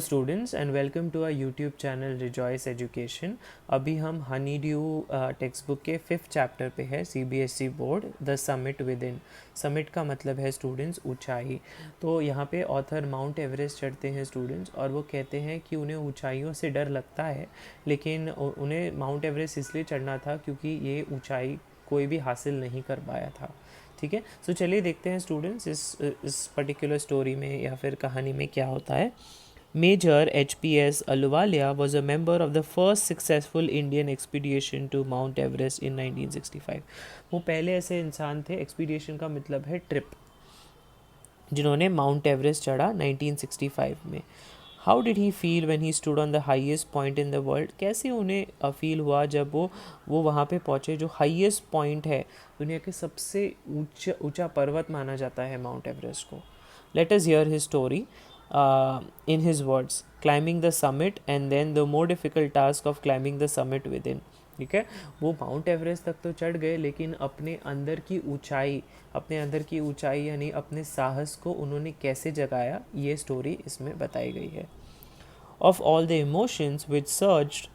Students and welcome to our YouTube channel Rejoice education. अभी हम Honey due text book के 5th chapter पे है, CBSE board the summit with in. Summit का मतलब है स्टूडेंट्स ऊंचाई। तो यहाँ पे ऑथर माउंट एवरेस्ट चढ़ते हैं स्टूडेंट्स, और वो कहते हैं कि उन्हें ऊंचाइयों से डर लगता है, लेकिन उन्हें माउंट एवरेस्ट इसलिए चढ़ना था क्योंकि ये ऊंचाई कोई भी हासिल नहीं कर पाया था। ठीक है, सो चलिए देखते हैं स्टूडेंट्स इस पर्टिकुलर स्टोरी में या फिर कहानी में क्या होता है। Major HPS Ahluwalia was a member of the first successful Indian expedition to Mount Everest in 1965। वो पहले ऐसे इंसान थे, एक्सपीडिशन का मतलब है ट्रिप, जिन्होंने माउंट एवरेस्ट चढ़ा 1965 में। How did he feel when he stood on the highest point in the world? कैसे उन्हें फील हुआ जब वो वहाँ पे पहुँचे, जो हाईएस्ट पॉइंट है, दुनिया के सबसे ऊंचा पर्वत माना जाता है माउंट एवरेस्ट को। Let us here his story in his words, climbing the summit and then the more difficult task of climbing the summit within। ठीक है, वो माउंट एवरेस्ट तक तो चढ़ गए, लेकिन अपने अंदर की ऊंचाई यानी अपने साहस को उन्होंने कैसे जगाया, ये स्टोरी इसमें बताई गई है। Of all the emotions which surged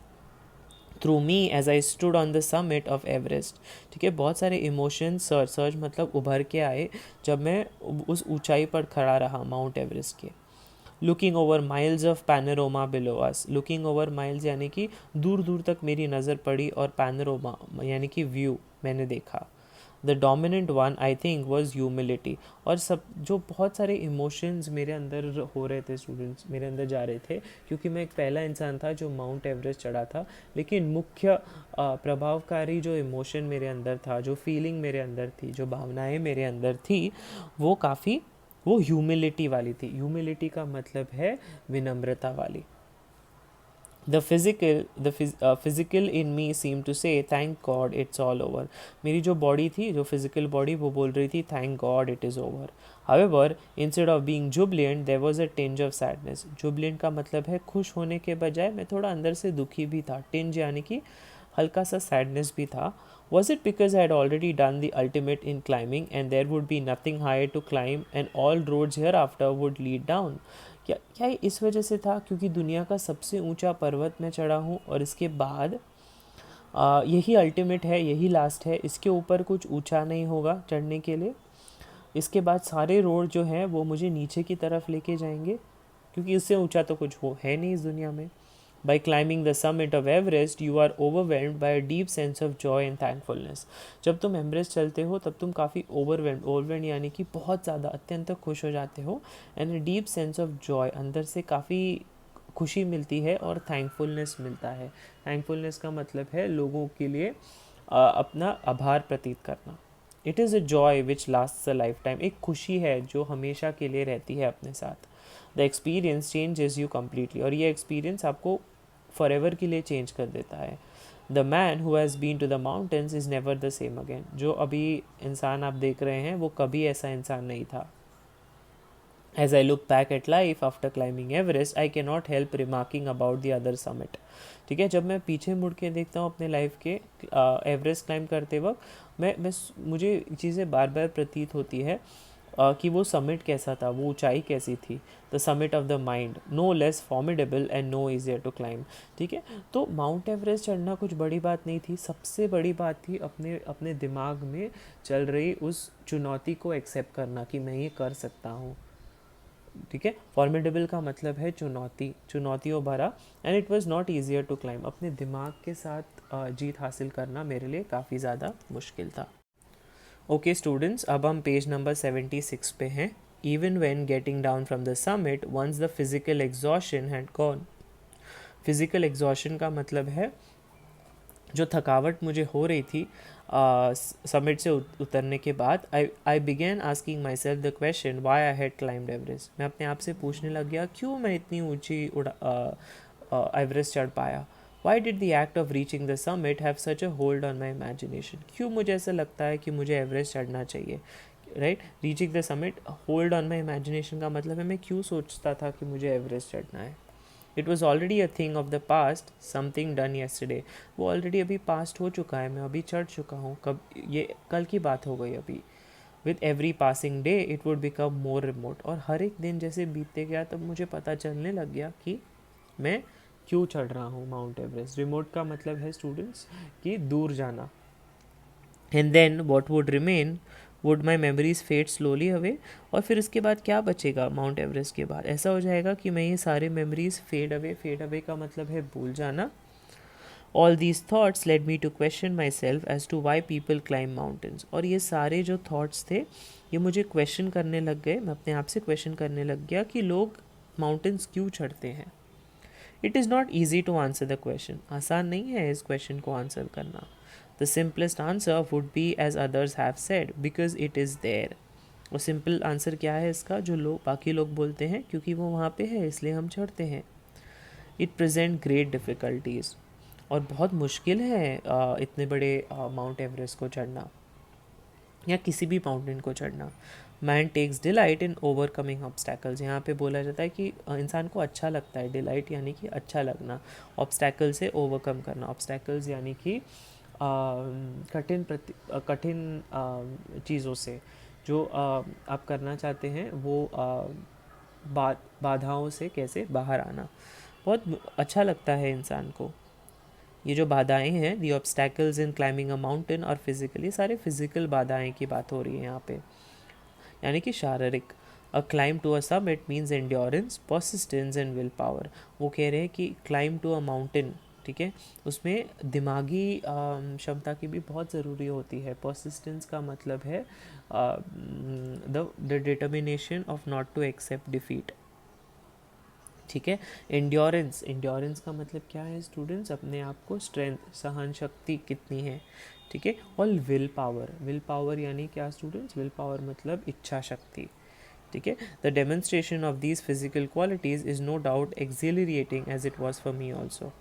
through me as I stood on the summit of Everest. ठीक है, बहुत सारे इमोशंस सर्ज मतलब उभर के आए जब मैं उस ऊंचाई पर खड़ा रहा माउंट एवरेस्ट के। Looking over miles of panorama below us. Looking over miles यानी कि दूर दूर तक मेरी नज़र पड़ी, और पैनोरमा यानी कि व्यू मैंने देखा। The dominant one I think was humility. और सब जो बहुत सारे इमोशंस मेरे अंदर हो रहे थे स्टूडेंट्स, मेरे अंदर जा रहे थे, क्योंकि मैं एक पहला इंसान था जो माउंट एवरेस्ट चढ़ा था। लेकिन मुख्य प्रभावकारी जो इमोशन मेरे अंदर था, जो फीलिंग मेरे अंदर थी, जो भावनाएं मेरे अंदर थी, वो ह्यूमिलिटी वाली थी। ह्यूमिलिटी का मतलब है विनम्रता वाली। Physical in me seem to say thank God it's all over. मेरी जो बॉडी थी, जो फिजिकल बॉडी, वो बोल रही थी thank God it is over. However instead of being jubilant there was a tinge of sadness. Jubilant का मतलब है खुश होने के बजाय मैं थोड़ा अंदर से दुखी भी था। टिंज यानी कि हल्का सा सैडनेस भी था। Was it because I had already done the ultimate in climbing and there would be nothing higher to climb and all roads hereafter would lead down? क्या इस वजह से था क्योंकि दुनिया का सबसे ऊंचा पर्वत मैं चढ़ा हूँ, और इसके बाद यही अल्टीमेट है, यही लास्ट है, इसके ऊपर कुछ ऊंचा नहीं होगा चढ़ने के लिए। इसके बाद सारे रोड जो हैं वो मुझे नीचे की तरफ लेके जाएंगे, क्योंकि इससे ऊंचा तो कुछ है नहीं इस दुनिया में। By climbing the summit of Everest, you are overwhelmed by a deep sense of joy and thankfulness। जब तुम एवरेस्ट चलते हो तब तुम काफ़ी ओवरवेल्ड यानी कि बहुत ज़्यादा अत्यंत खुश हो जाते हो, and a deep sense of joy, अंदर से काफ़ी खुशी मिलती है और थैंकफुलनेस मिलता है। थैंकफुलनेस का मतलब है लोगों के लिए अपना आभार प्रतीत करना। It is a joy which lasts a life time. एक खुशी है जो हमेशा के लिए रहती है अपने साथ। The experience changes you completely. और ये एक्सपीरियंस आपको फॉर एवर के लिए चेंज कर देता है। The man who has been to the mountains is never the same again. जो अभी इंसान आप देख रहे हैं वो कभी ऐसा इंसान नहीं था। As I look back at life after climbing Everest, I cannot help remarking about the other summit। ठीक है, जब मैं पीछे मुड़ के देखता हूँ अपने लाइफ के एवरेस्ट क्लाइम करते वक्त, मुझे चीज़ें बार बार प्रतीत होती है कि वो समिट कैसा था, वो ऊंचाई कैसी थी। The summit of the mind, no less formidable and no easier to climb. ठीक है, तो माउंट एवरेस्ट चढ़ना कुछ बड़ी बात नहीं थी, सबसे बड़ी बात थी अपने अपने दिमाग में चल रही उस चुनौती को एक्सेप्ट करना कि मैं ये कर सकता हूँ। ठीक है, फॉर्मिडेबल का मतलब है चुनौतियों भरा, and it was not easier to climb. अपने दिमाग के साथ जीत हासिल करना मेरे लिए काफ़ी ज़्यादा मुश्किल था। ओके स्टूडेंट्स, अब हम पेज नंबर 76 पे हैं। Even when getting down from the summit, once the physical exhaustion had gone. Physical exhaustion का मतलब है जो थकावट मुझे हो रही थी समिट से उतरने के बाद, I began asking myself the question why I had climbed Everest. मैं अपने आप से पूछने लग गया क्यों मैं इतनी ऊंची एवरेस्ट चढ़ पाया। Why did the act of reaching the summit have such a hold on my imagination. क्यों मुझे ऐसा लगता है कि मुझे एवरेस्ट चढ़ना चाहिए। Right, reaching the summit, hold on my imagination का मतलब है मैं क्यों सोचता था कि मुझे एवरेस्ट चढ़ना है। It was already a thing of the past, something done yesterday. वो ऑलरेडी अभी पास्ट हो चुका है, मैं अभी चढ़ चुका हूँ, कब ये कल की बात हो गई अभी। With every passing day it would become more remote, और हर एक दिन जैसे बीतते गया तब मुझे पता चलने लग गया कि मैं क्यों चढ़ रहा हूँ माउंट एवरेस्ट। रिमोट का मतलब है स्टूडेंट्स कि दूर जाना। And then what would remain, would my memories fade slowly away, और फिर उसके बाद क्या बचेगा माउंट एवरेस्ट के बाद, ऐसा हो जाएगा कि मैं ये सारे मेमोरीज फेड अवे का मतलब है भूल जाना। All these thoughts led me to question myself as to why people climb mountains, और ये सारे जो थाट्स थे ये मुझे क्वेश्चन करने लग गए, मैं अपने आप से क्वेश्चन करने लग गया कि लोग माउंटेन्स क्यों चढ़ते हैं। It is not easy to answer the question, आसान नहीं है इस क्वेश्चन को आंसर करना। The simplest answer would be as others have said because it is there. और सिंपल आंसर क्या है इसका, जो लोग बाकी लोग बोलते हैं क्योंकि वो वहाँ पे है इसलिए हम चढ़ते हैं। इट प्रेजेंट ग्रेट डिफ़िकल्टीज़, और बहुत मुश्किल है इतने बड़े माउंट एवरेस्ट को चढ़ना या किसी भी माउंटेन को चढ़ना। Man takes delight in overcoming obstacles, यहाँ पे बोला जाता है कि इंसान को अच्छा लगता है, डिलाइट यानी कि अच्छा लगना, ऑब्स्टैकल से ओवरकम करना। ऑब्स्टैकल्स यानी कि कठिन चीज़ों से जो आप करना चाहते हैं वो बाधाओं से कैसे बाहर आना, बहुत अच्छा लगता है इंसान को। ये जो बाधाएं हैं, the obstacles in climbing a mountain और फिजिकली, सारे फिजिकल बाधाएं की बात हो रही है यहाँ पे, यानी कि शारीरिक। A climb to a summit means endurance, persistence and will power. वो कह रहे हैं कि क्लाइम टू अ माउंटेन, ठीक है, उसमें दिमागी क्षमता की भी बहुत ज़रूरी होती है। परसिस्टेंस का मतलब है the determination of not to accept defeat, ठीक है। एंड्योरेंस, एंड्योरेंस का मतलब क्या है स्टूडेंट्स, अपने आप को स्ट्रेंथ, सहन शक्ति कितनी है, ठीक है। और विल पावर, विल पावर यानी क्या स्टूडेंट्स, विल पावर मतलब इच्छा शक्ति, ठीक है। The demonstration of these physical qualities is no doubt exhilarating as it was for me also.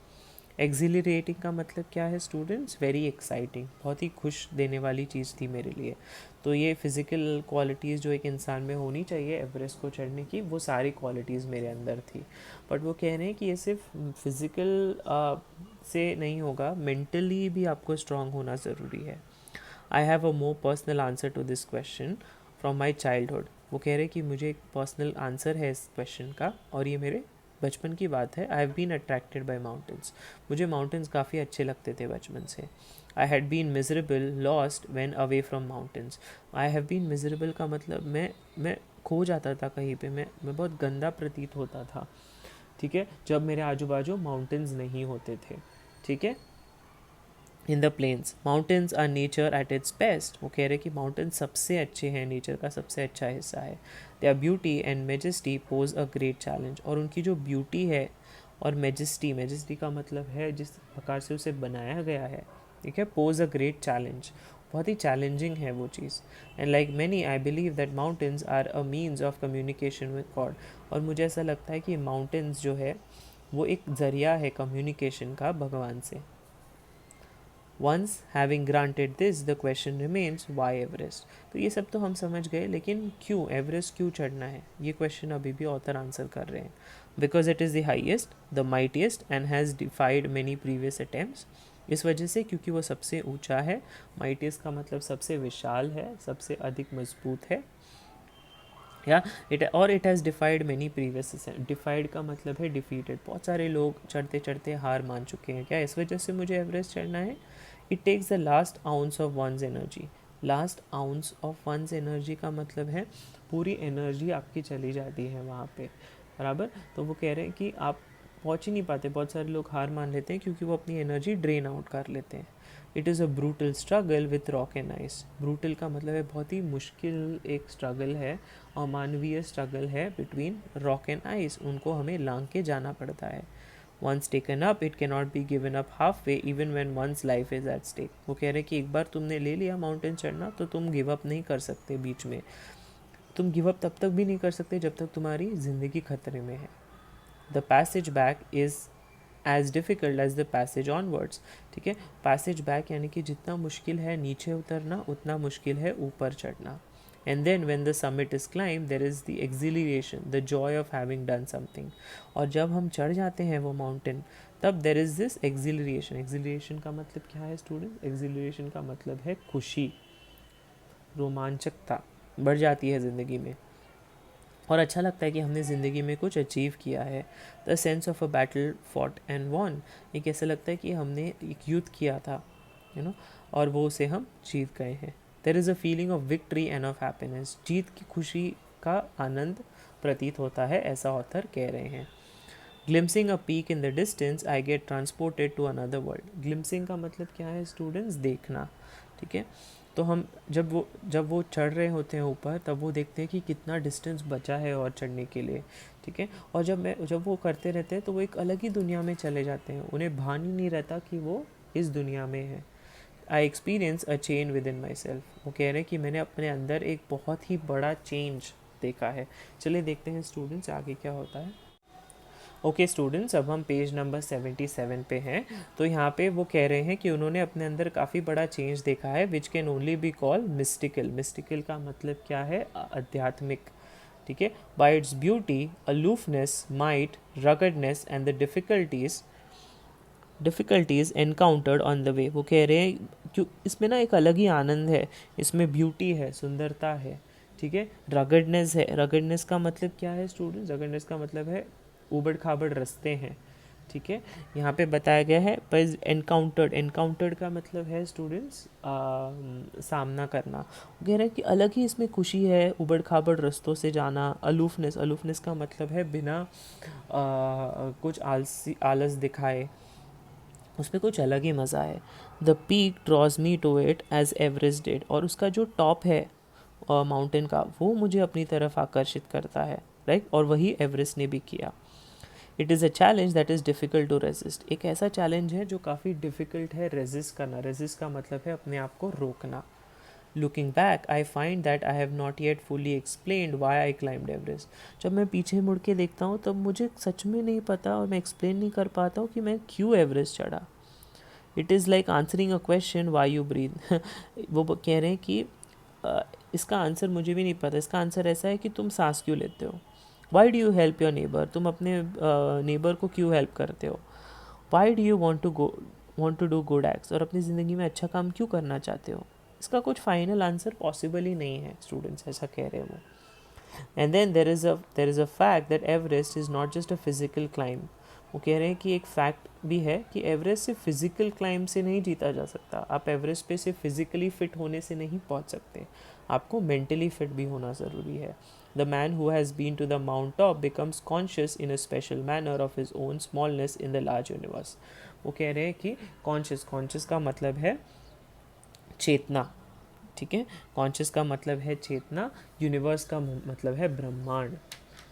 Exhilarating का मतलब क्या है स्टूडेंट्स, वेरी एक्साइटिंग, बहुत ही खुश देने वाली चीज़ थी मेरे लिए। तो ये फिज़िकल क्वालिटीज़ जो एक इंसान में होनी चाहिए एवरेस्ट को चढ़ने की, वो सारी क्वालिटीज़ मेरे अंदर थी। बट वो कह रहे हैं कि ये सिर्फ फिज़िकल से नहीं होगा, मेंटली भी आपको स्ट्रांग होना ज़रूरी है। I have a more personal answer to this question from my childhood. वो कह रहे हैं कि मुझे एक पर्सनल आंसर है इस क्वेश्चन का, और ये मेरे बचपन की बात है। I have been attracted by mountains, मुझे माउंटेन्स काफ़ी अच्छे लगते थे बचपन से। I had been miserable lost when away from mountains. I have been miserable का मतलब मैं खो जाता था कहीं पे, मैं बहुत गंदा प्रतीत होता था, ठीक है, जब मेरे आजू बाजू माउंटेन्स नहीं होते थे, ठीक है। In the plains mountains are nature at its best. वो कह रहे कि माउंटेन्स सबसे अच्छे हैं, नेचर का सबसे अच्छा हिस्सा है। There beauty and majesty pose a great challenge, और उनकी जो ब्यूटी है और मेजेस्टी, मेजेस्टी का मतलब है जिस प्रकार से उसे बनाया गया है, ठीक है, पोज अ ग्रेट चैलेंज, बहुत ही चैलेंजिंग है वो चीज़। And like many I believe that mountains are a means of communication with God, और मुझे ऐसा लगता है कि माउंटेन्स जो है वो एक ज़रिया है कम्युनिकेशन का भगवान से। Once having granted this the question remains why Everest. तो ये सब तो हम समझ गए, लेकिन क्यों एवरेस्ट क्यों चढ़ना है, ये क्वेश्चन अभी भी ऑथर आंसर कर रहे हैं। Because it is the highest, the mightiest and has defied many previous attempts. इस वजह से क्योंकि वो सबसे ऊंचा है, माइटिएस्ट का मतलब सबसे विशाल है, सबसे अधिक मजबूत है, या it has defied many previous. Defied का मतलब है डिफीटेड, बहुत सारे लोग चढ़ते चढ़ते हार मान चुके हैं, क्या इस वजह से मुझे एवरेस्ट चढ़ना है। It takes the last ounce of one's energy, last ounce of one's energy का मतलब है पूरी एनर्जी आपकी चली जाती है वहाँ पे, बराबर। तो वो कह रहे हैं कि आप पहुँच ही नहीं पाते, बहुत सारे लोग हार मान लेते हैं क्योंकि वो अपनी एनर्जी ड्रेन आउट कर लेते हैं। It is a brutal struggle with rock and ice. Brutal का मतलब है बहुत ही मुश्किल एक स्ट्रगल है, अमानवीय स्ट्रगल है बिटवीन रॉक एंड आइस, उनको हमें लांग के जाना पड़ता है। Once taken up it can not be given up half way even when one's life is at stake. वो कह रहे हैं कि एक बार तुमने ले लिया माउंटेन चढ़ना तो तुम गिव अप नहीं कर सकते बीच में, तुम गिव अप तब तक भी नहीं कर सकते जब तक तुम्हारी ज़िंदगी खतरे में है। The passage back is as difficult as the passage onwards, ठीक है। पैसेज बैक यानी कि जितना मुश्किल है नीचे उतरना उतना मुश्किल है ऊपर चढ़ना। And then when the summit is climb there is the exhilaration, the joy of having done something. और जब हम चढ़ जाते हैं वो माउंटेन तब there is this exhilaration. Exhilaration का मतलब क्या है स्टूडेंट, एक्सिलरेशन का मतलब है खुशी, रोमांचकता, बढ़ जाती है ज़िंदगी में, और अच्छा लगता है कि हमने ज़िंदगी में कुछ अचीव किया है। The sense of a battle fought and won, एक ऐसा लगता है कि हमने एक युद्ध किया था, और वो उसे हम जीत गए हैं। There is a feeling of victory and of happiness, जीत की खुशी का आनंद प्रतीत होता है, ऐसा ऑथर कह रहे हैं। Glimpsing a peak in the distance I get transported to another world. Glimpsing का मतलब क्या है स्टूडेंट्स? देखना, ठीक है। तो हम जब वो चढ़ रहे होते हैं ऊपर, तब वो देखते हैं कि कितना डिस्टेंस बचा है और चढ़ने के लिए, ठीक है। और जब वो करते रहते हैं तो वो एक अलग ही दुनिया में चले जाते हैं, उन्हें भान ही नहीं रहता कि वो इस दुनिया में है। I experience a change with in my self, वो कह रहे हैं कि मैंने अपने अंदर एक बहुत ही बड़ा चेंज देखा है। चलिए देखते हैं स्टूडेंट्स आगे क्या होता है। ओके स्टूडेंट्स, अब हम पेज नंबर 77 पे हैं। तो यहाँ पे वो कह रहे हैं कि उन्होंने अपने अंदर काफ़ी बड़ा चेंज देखा है, which can only be called mystical. Mystical का मतलब क्या है? आध्यात्मिक, ठीक है। By its beauty, aloofness, might, ruggedness and the difficulties encountered on the way. वो कह रहे हैं क्यों, इसमें ना एक अलग ही आनंद है, इसमें ब्यूटी है, सुंदरता है, ठीक है। रगडनेस है, रगडनेस का मतलब क्या है स्टूडेंट्स? रगडनेस का मतलब है उबड़ खाबड़ रास्ते हैं, ठीक है। यहाँ पे बताया गया है। पर एनकाउंटर्ड, एनकाउंटर्ड का मतलब है स्टूडेंट्स सामना करना। वो कह रहे हैं कि अलग ही इसमें खुशी है, उबड़ खाबड़ रास्तों से जाना। अलूफनेस, अलूफनेस का मतलब है बिना कुछ आलस दिखाए, उसमें कुछ अलग ही मज़ा है। The peak draws me to it as Everest did, और उसका जो टॉप है माउंटेन का, वो मुझे अपनी तरफ आकर्षित करता है, राइट। और वही एवरेस्ट ने भी किया। It is a challenge that is difficult to resist, एक ऐसा चैलेंज है जो काफ़ी डिफ़िकल्ट है रेजिस्ट करना। रेजिस्ट का मतलब है अपने आप को रोकना। Looking back I find that I have not yet fully explained why I climbed Everest. जब मैं पीछे मुड़ के देखता हूँ तब मुझे सच में नहीं पता, और मैं एक्सप्लेन नहीं कर पाता हूँ कि मैं क्यों एवरेस्ट चढ़ा। It is like answering a question why you breathe. वो कह रहे हैं कि इसका आंसर मुझे भी नहीं पता। इसका आंसर ऐसा है कि तुम सांस क्यों लेते हो। Why do you help your neighbour, तुम अपने नेबर को क्यों हेल्प करते हो। Why do you want to do good acts, और अपनी ज़िंदगी में अच्छा काम क्यों करना चाहते हो। इसका कुछ फाइनल आंसर पॉसिबल ही नहीं है स्टूडेंट्स, ऐसा कह रहे हैं वो। And then there is a fact that Everest is not just a physical climb. वो कह रहे हैं कि एक फैक्ट भी है कि एवरेस्ट सिर्फ फिजिकल क्लाइंब से नहीं जीता जा सकता। आप एवरेस्ट पे सिर्फ फिजिकली फिट होने से नहीं पहुंच सकते, आपको मेंटली फिट भी होना ज़रूरी है। The man who has been to the mount top becomes conscious in a special manner of his own smallness in the large universe. वो कह रहे हैं कि कॉन्शियस, कॉन्शियस का मतलब है चेतना, ठीक है। कॉन्शियस का मतलब है चेतना, यूनिवर्स का मतलब है ब्रह्मांड,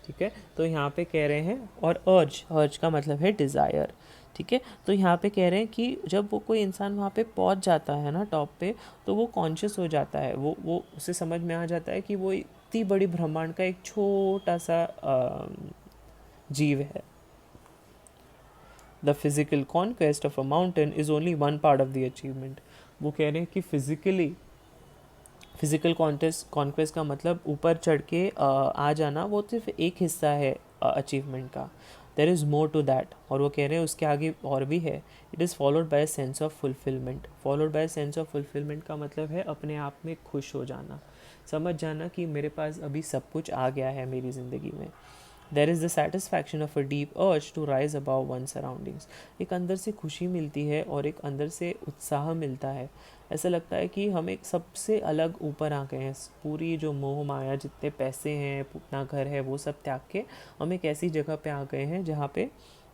ठीक है। तो यहाँ पे कह रहे हैं, और अर्ज, अर्ज का मतलब है डिज़ायर, ठीक है। तो यहाँ पे कह रहे हैं कि जब वो कोई इंसान वहाँ पे पहुँच जाता है ना टॉप पे, तो वो कॉन्शियस हो जाता है, वो उसे समझ में आ जाता है कि वो इतनी बड़ी ब्रह्मांड का एक छोटा सा जीव है। The physical conquest of a mountain is only one part of the achievement. वो कह रहे हैं कि फिजिकल कॉन्क्वेस्ट का मतलब ऊपर चढ़ के आ जाना, वो सिर्फ एक हिस्सा है अचीवमेंट का। There is more to that, और वो कह रहे हैं उसके आगे और भी है। It is followed by sense of fulfilment. Followed by sense of fulfilment का मतलब है अपने आप में खुश हो जाना, समझ जाना कि मेरे पास अभी सब कुछ आ गया है मेरी ज़िंदगी में। There is the satisfaction of a deep urge to rise above one's surroundings. एक अंदर से खुशी मिलती है और एक अंदर से उत्साह मिलता है। ऐसा लगता है कि हम एक सबसे अलग ऊपर आ गए हैं, पूरी जो मोह माया, जितने पैसे हैं, अपना घर है, वो सब त्याग के हम एक ऐसी जगह पे आ गए हैं जहाँ पे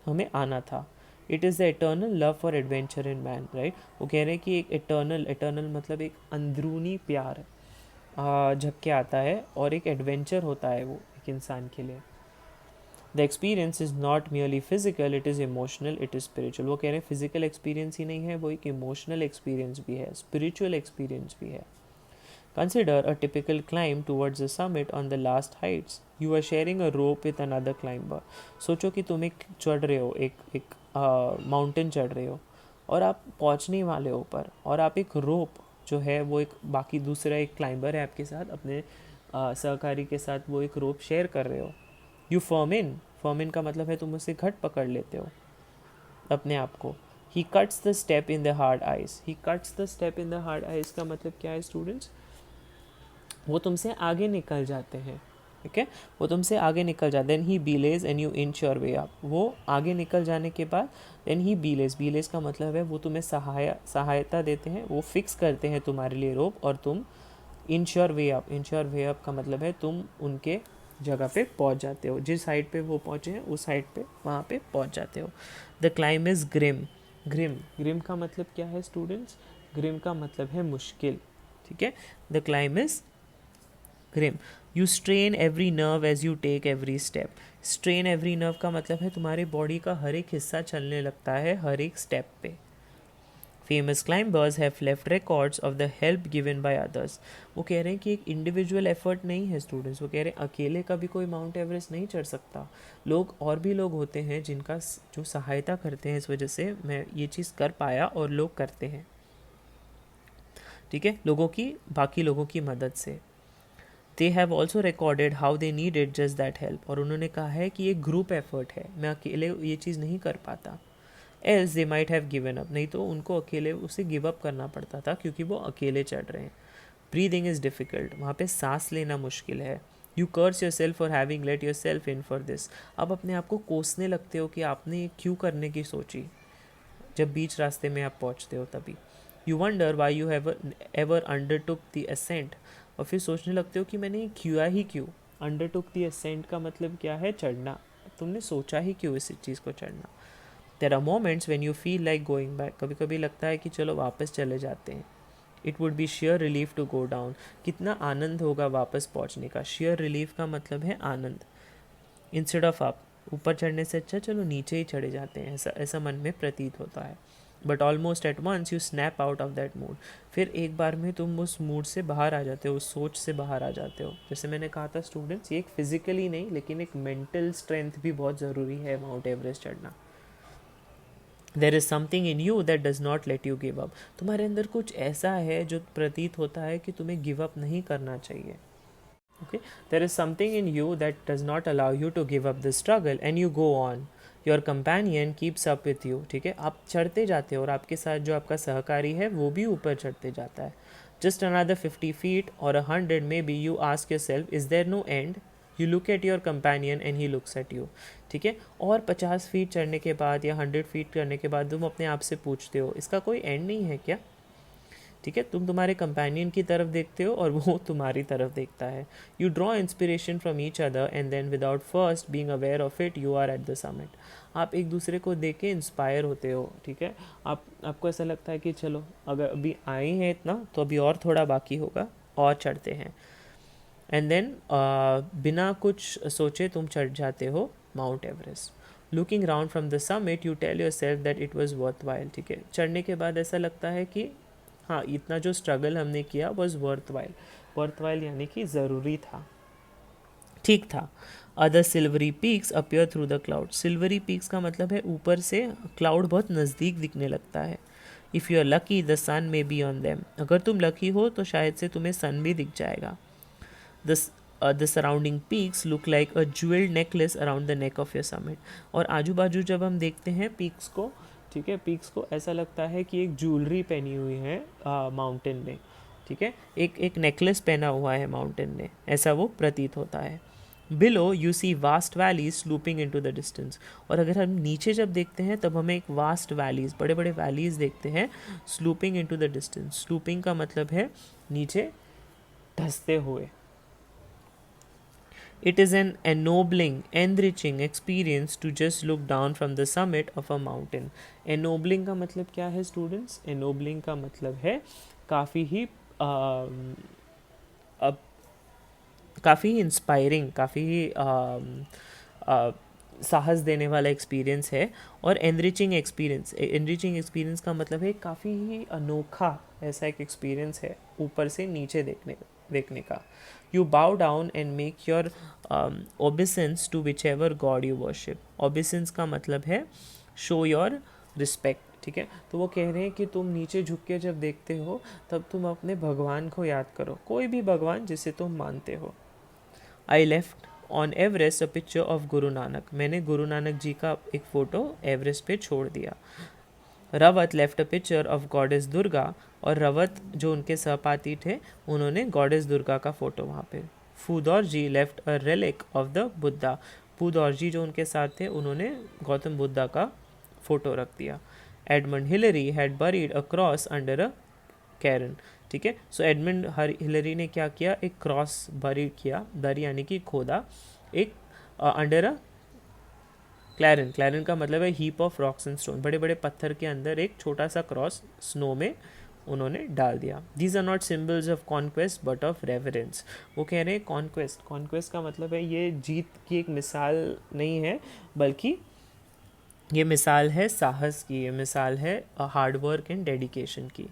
हमें आना था। It is the eternal love for adventure in man, right. वो कह रहे हैं कि एक इटर्नल, इटर्नल मतलब एक अंदरूनी प्यार झपके आता है, और एक एडवेंचर होता है वो एक इंसान के लिए। The experience is not merely physical, it is emotional, it is spiritual. वो कह रहे हैं फिजिकल एक्सपीरियंस ही नहीं है, वो एक इमोशनल एक्सपीरियंस भी है, स्पिरिचुअल एक्सपीरियंस भी है। Consider a typical climb towards the summit on the last heights. You are sharing a rope with another climber. सोचो कि तुम एक चढ़ रहे हो, एक माउंटेन चढ़ रहे हो, और आप पहुंचने वाले हो ऊपर, और आप एक रोप जो है वो एक बाकी दूसरा एक क्लाइंबर है आपके साथ, अपने सहकारी के साथ वो एक रोप शेयर कर रहे हो। यू फर्म इन का मतलब है तुम उससे घट पकड़ लेते हो अपने आप को। ही cuts the step in the hard ice. He cuts the step in the hard ice का मतलब क्या है स्टूडेंट्स? वो तुमसे आगे निकल जाते हैं, ठीक है, वो तुमसे आगे निकल जाते हैं। Then he belays and you inch your way up, वो आगे निकल जाने के बाद देन ही बीलेज, बीलेज का मतलब है वो तुम्हें सहायता देते हैं, वो फिक्स करते हैं तुम्हारे लिए रोप और तुम inch your way up, inch your way up का मतलब है तुम उनके जगह पे पहुंच जाते हो, जिस साइड पे वो पहुंचे हैं उस साइड पे वहाँ पे पहुंच जाते हो। The climb is grim, grim, grim का मतलब क्या है स्टूडेंट्स? ग्रिम का मतलब है मुश्किल, ठीक है। The climb is grim. You strain every nerve as you take every step, strain every nerve का मतलब है तुम्हारी बॉडी का हर एक हिस्सा चलने लगता है हर एक स्टेप पे। Famous climbers have left records of the help given by others, वो कह रहे हैं कि एक इंडिविजुअल एफर्ट नहीं है स्टूडेंट्स, वो कह रहे हैं अकेले कभी कोई माउंट एवरेस्ट नहीं चढ़ सकता, लोग और भी लोग होते हैं जिनका जो सहायता करते हैं, इस वजह से मैं ये चीज़ कर पाया और लोग करते हैं, ठीक है, लोगों की, बाकी लोगों की मदद से। They have also recorded how they needed just that help, और उन्होंने कहा है कि ये ग्रुप एफर्ट है, मैं अकेले ये चीज़ नहीं कर पाता। Else they might have given up, नहीं तो उनको अकेले उसे गिव अप करना पड़ता था क्योंकि वो अकेले चढ़ रहे हैं। ब्रीदिंग इज़ डिफ़िकल्ट, वहाँ पे सांस लेना मुश्किल है। You curse yourself for having let yourself in for this, आप अपने आप को कोसने लगते हो कि आपने ये क्यों करने की सोची, जब बीच रास्ते में आप पहुँचते हो तभी। You wonder why you have ever undertook the ascent, और फिर सोचने लगते हो कि मैंने ये किया ही क्यों। अंडरटुक द असेंट का मतलब क्या है? चढ़ना, तुमने सोचा ही क्यों इस चीज़ को चढ़ना। There are moments when you feel like going back, कभी कभी लगता है कि चलो वापस चले जाते हैं। It would be sheer relief to go down, कितना आनंद होगा वापस पहुंचने का। शेयर रिलीफ का मतलब है आनंद। इंस्टेड ऑफ अप, ऊपर चढ़ने से अच्छा चलो नीचे ही चढ़े जाते हैं, ऐसा ऐसा मन में प्रतीत होता है। But almost at once you snap out of that mood, फिर एक बार में तुम उस मूड से बाहर आ जाते हो, उस सोच से बाहर आ जाते हो। जैसे मैंने कहा था स्टूडेंट्स, ये एक फिजिकली नहीं लेकिन एक मेंटल स्ट्रेंथ भी बहुत ज़रूरी है माउंट एवरेस्ट चढ़ना। देर is something in you that does not let you give up, तुम्हारे अंदर कुछ ऐसा है जो प्रतीत होता है कि तुम्हें गिव अप नहीं करना चाहिए। Okay, there is something in you that does not allow you to give up the struggle and you go on. Your companion keeps up with you, ठीक है, आप चढ़ते जाते हो और आपके साथ जो आपका सहकारी है वो भी ऊपर चढ़ते जाता है। Just another 50 feet or 100 maybe, you ask yourself is there no end, you look at your companion and he looks at you, ठीक है। और 50 फीट चढ़ने के बाद या 100 फीट करने के बाद तुम अपने आप से पूछते हो इसका कोई एंड नहीं है क्या, ठीक है, तुम तुम्हारे कंपेनियन की तरफ देखते हो और वो तुम्हारी तरफ देखता है। You draw inspiration from each other and then without first being aware of it you are at the summit, आप एक दूसरे को देख के इंस्पायर होते हो, ठीक है, आपको ऐसा लगता है कि चलो अगर अभी आए हैं इतना तो अभी और थोड़ा बाकी होगा और चढ़ते हैं। एंड देन बिना कुछ सोचे तुम चढ़ जाते हो Mount Everest. Looking round from the summit you tell yourself that it was worthwhile, ठीक है, चढ़ने के बाद ऐसा लगता है कि हाँ इतना जो स्ट्रगल हमने किया was worth while, worth while यानी कि ज़रूरी था, ठीक था। Other silvery peaks appear through the cloud, silvery peaks का मतलब है ऊपर से क्लाउड बहुत नज़दीक दिखने लगता है। If you are lucky the sun may be on them, अगर तुम लकी हो तो शायद से तुम्हें सन भी दिख जाएगा। The surrounding peaks look like a jewelled necklace around the neck of your summit, और आजू बाजू जब हम देखते हैं पीक्स को, ठीक है, पीक्स को ऐसा लगता है कि एक ज्वेलरी पहनी हुई है माउंटेन ने, ठीक है, एक एक नेकलेस पहना हुआ है माउंटेन ने, ऐसा वो प्रतीत होता है। Below you see vast valleys sloping into the distance, और अगर हम नीचे जब देखते हैं तब हमें एक वास्ट वैलीज, बड़े बड़े वैलीज देखते हैं स्लूपिंग इन टू द डिस्टेंस। स्लूपिंग का मतलब है नीचे धंसते हुए। It is an ennobling, enriching experience to just look down from the summit of a mountain. Ennobling का मतलब क्या है स्टूडेंट्स? Ennobling का मतलब है काफ़ी ही काफ़ी इंस्पायरिंग, काफ़ी ही साहस देने वाला एक्सपीरियंस है। और एनरिचिंग एक्सपीरियंस, एनरिचिंग एक्सपीरियंस का मतलब है काफ़ी ही अनोखा ऐसा एक एक्सपीरियंस है ऊपर से नीचे देखने का। You bow down and make your obeisance to whichever God you worship, obeisance का मतलब है शो योर रिस्पेक्ट, ठीक है, तो वो कह रहे हैं कि तुम नीचे झुक के जब देखते हो तब तुम अपने भगवान को याद करो, कोई भी भगवान जिसे तुम मानते हो। I left on Everest a picture of Guru Nanak, मैंने गुरु नानक जी का एक फ़ोटो एवरेस्ट पे छोड़ दिया। Rawat left a picture of goddess Durga, और रवत जो उनके सहपाठी थे उन्होंने गॉडेस दुर्गा का फोटो वहाँ पे। Phudorji left a relic of the Buddha, Phudorji जो उनके साथ थे उन्होंने गौतम बुद्धा का फोटो रख दिया। Edmund Hillary had buried a cross under a cairn, ठीक है। सो एडमंड हिलरी ने क्या किया, एक क्रॉस बरी किया, बरी यानी कि खोदा, एक अंडर अ क्लैरन, क्लैरन का मतलब है heap of rocks and stone, बड़े बड़े पत्थर के अंदर एक छोटा सा क्रॉस स्नो में उन्होंने डाल दिया। These are not symbols of conquest but of reverence. वो कह रहे हैं कॉन्क्वेस्ट, कॉन्क्वेस्ट का मतलब है ये जीत की एक मिसाल नहीं है, बल्कि ये मिसाल है साहस की, ये मिसाल है हार्ड वर्क एंड डेडिकेशन की।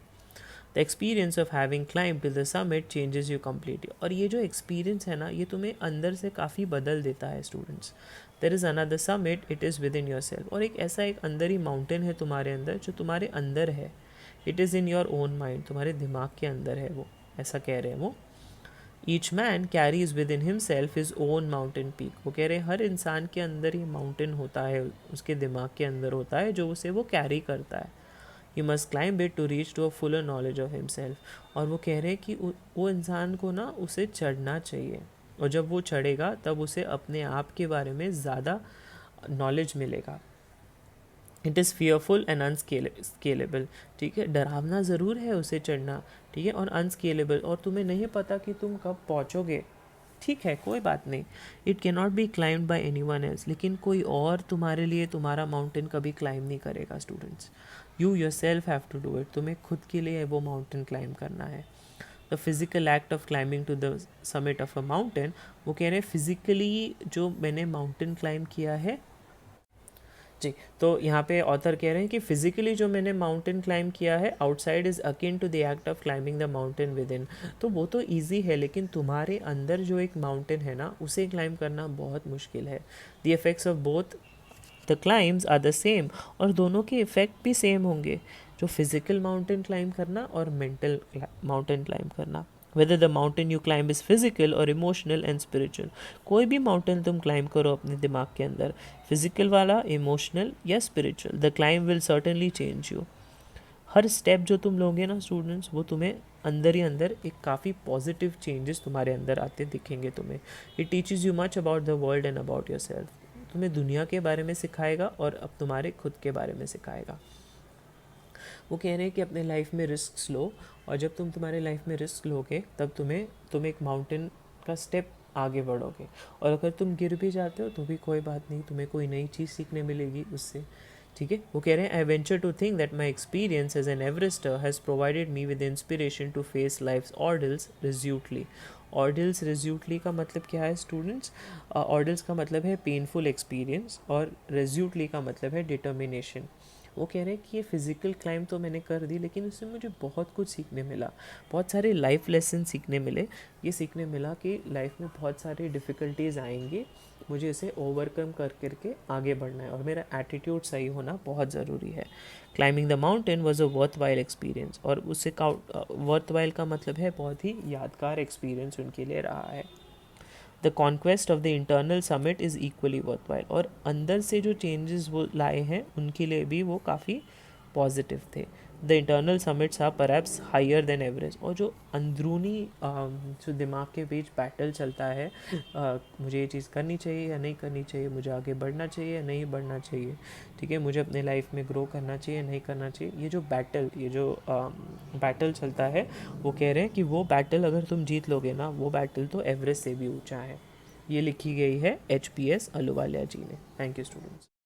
The experience of having climb to the summit changes you completely, और ये जो एक्सपीरियंस है ना ये तुम्हें अंदर से काफ़ी बदल देता है students. There is another summit, it is with in your self, और एक ऐसा एक अंदर ही माउंटेन है तुम्हारे अंदर जो तुम्हारे अंदर है। It is in your own mind, तुम्हारे दिमाग के अंदर है वो, ऐसा कह रहे हैं वो। Each man carries with in himself is own mountain peak, वो कह रहे हैं हर इंसान के अंदर ये माउंटेन होता है, उसके दिमाग के अंदर होता है जो उसे वो कैरी करता है। He must climb it to reach to a fuller knowledge of himself, और वो कह रहे हैं कि वो इंसान को ना उसे चढ़ना चाहिए, और जब वो चढ़ेगा तब उसे अपने आप के बारे में ज़्यादा नॉलेज मिलेगा। इट इज़ फियरफुल एंड अनस्केलेबल, ठीक है, डरावना ज़रूर है उसे चढ़ना, ठीक है, और अनस्केलेबल, और तुम्हें नहीं पता कि तुम कब पहुँचोगे, ठीक है, कोई बात नहीं। It can not B climbed bye anyone else, लेकिन कोई और तुम्हारे लिए तुम्हारा माउंटेन कभी क्लाइम नहीं करेगा students. You yourself have to do it, तुम्हें खुद के लिए वो माउंटेन क्लाइम करना है। The physical act of climbing to the summit of a mountain, वो कह रहे हैं फिज़िकली जो मैंने माउंटेन क्लाइम किया है, जी, तो यहाँ पे ऑथर कह रहे हैं कि फिजिकली जो मैंने माउंटेन क्लाइम किया है outside is akin to the act of climbing the mountain within, तो वो तो ईजी है, लेकिन तुम्हारे अंदर जो एक माउंटेन है ना उसे क्लाइम करना बहुत मुश्किल है। The effects of both the climbs are the same, और दोनों के इफ़ेक्ट भी सेम होंगे, जो फिज़िकल माउंटेन क्लाइम करना और मेंटल माउंटेन क्लाइम करना। Whether the mountain you climb is physical और इमोशनल एंड स्पिरिचुअल, कोई भी माउंटेन तुम क्लाइम करो अपने दिमाग के अंदर, फिजिकल वाला, इमोशनल या spiritual, the climb will certainly change you. Her step जो तुम लोगे ना स्टूडेंट्स, वो तुम्हें अंदर ही अंदर एक काफ़ी पॉजिटिव चेंजेस तुम्हारे अंदर आते दिखेंगे तुम्हें। It teaches you much about the world and about your self, तुम्हें दुनिया के बारे में सिखाएगा और अब तुम्हारे खुद के बारे में सिखाएगा। वो कह रहे हैं कि अपने लाइफ में रिस्क लो, और जब तुम तुम्हारे लाइफ में रिस्क लोगे तब तुम एक माउंटेन का स्टेप आगे बढ़ोगे, और अगर तुम गिर भी जाते हो तो भी कोई बात नहीं, तुम्हें कोई नई चीज़ सीखने मिलेगी उससे, ठीक है। वो कह रहे हैं I venture to think that my experience as an Everester has provided me with inspiration to face life's ordeals resolutely. Ordeals resolutely का मतलब क्या है स्टूडेंट्स? ऑर्डल्स का मतलब है पेनफुल एक्सपीरियंस, और रिज्यूटली का मतलब है डिटर्मिनेशन। वो कह रहे हैं कि ये फ़िज़िकल क्लाइम तो मैंने कर दी, लेकिन उससे मुझे बहुत कुछ सीखने मिला, बहुत सारे लाइफ लेसन सीखने मिले। ये सीखने मिला कि लाइफ में बहुत सारी डिफ़िकल्टीज़ आएंगी, मुझे इसे ओवरकम कर करके आगे बढ़ना है, और मेरा एटीट्यूड सही होना बहुत ज़रूरी है। Climbing the mountain was a worth while experience, और उससे वर्थ वाइल का मतलब है बहुत ही यादगार एक्सपीरियंस उनके लिए रहा है। The conquest of the internal summit is equally worthwhile, और अंदर से जो चेंजेस वो लाए हैं उनके लिए भी वो काफ़ी पॉजिटिव थे। The internal summits are perhaps higher than average, और जो अंदरूनी जो दिमाग के बीच बैटल चलता है, मुझे ये चीज़ करनी चाहिए या नहीं करनी चाहिए, मुझे आगे बढ़ना चाहिए या नहीं बढ़ना चाहिए, ठीक है, मुझे अपने लाइफ में ग्रो करना चाहिए या नहीं करना चाहिए, ये जो बैटल चलता है, वो कह रहे हैं कि वो बैटल अगर तुम जीत लोगे ना, वो बैटल तो एवरेस्ट से भी ऊंचा है। ये लिखी गई है HPS अहलूवालिया जी ने। Thank you students.